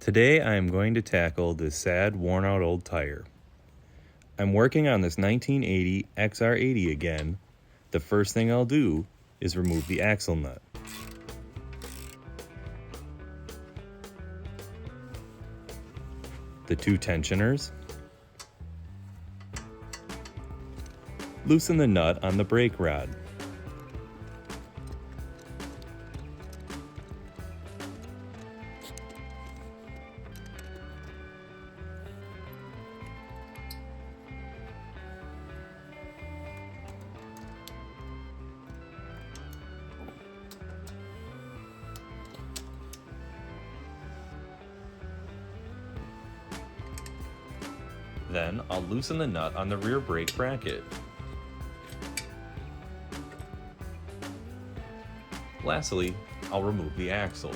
Today I am going to tackle this sad, worn-out old tire. I'm working on this 1980 XR80 again. The first thing I'll do is remove the axle nut. The two tensioners. Loosen the nut on the brake rod. Then I'll loosen the nut on the rear brake bracket. Lastly, I'll remove the axle.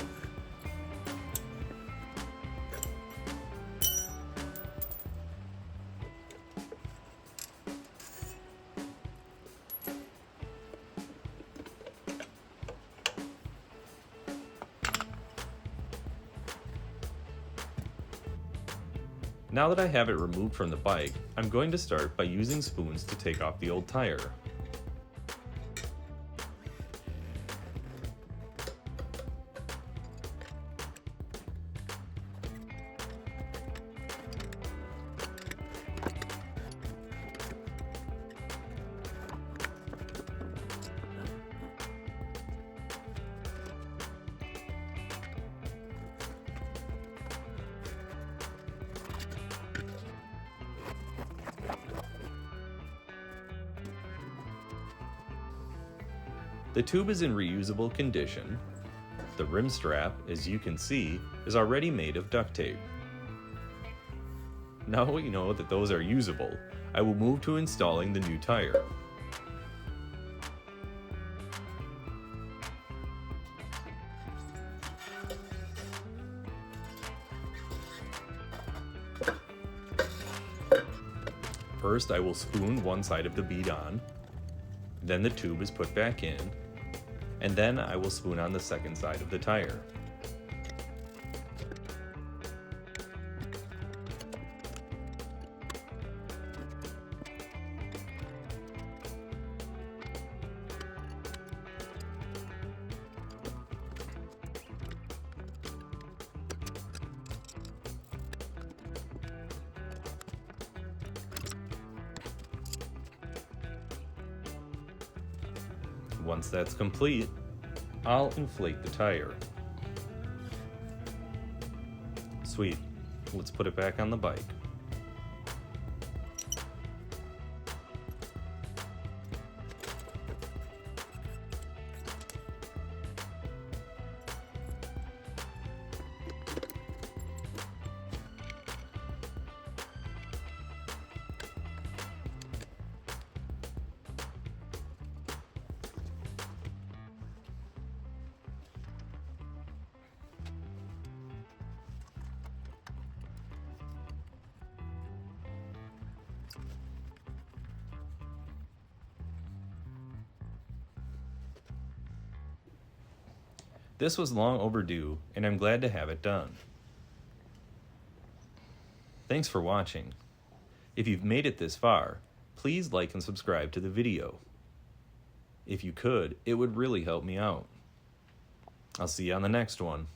Now that I have it removed from the bike, I'm going to start by using spoons to take off the old tire. The tube is in reusable condition. The rim strap, as you can see, is already made of duct tape. Now we know that those are usable, I will move to installing the new tire. First, I will spoon one side of the bead on, then the tube is put back in, and then I will spoon on the second side of the tire. Once that's complete, I'll inflate the tire. Sweet, let's put it back on the bike. This was long overdue, and I'm glad to have it done. Thanks for watching. If you've made it this far, please like and subscribe to the video. If you could, it would really help me out. I'll see you on the next one.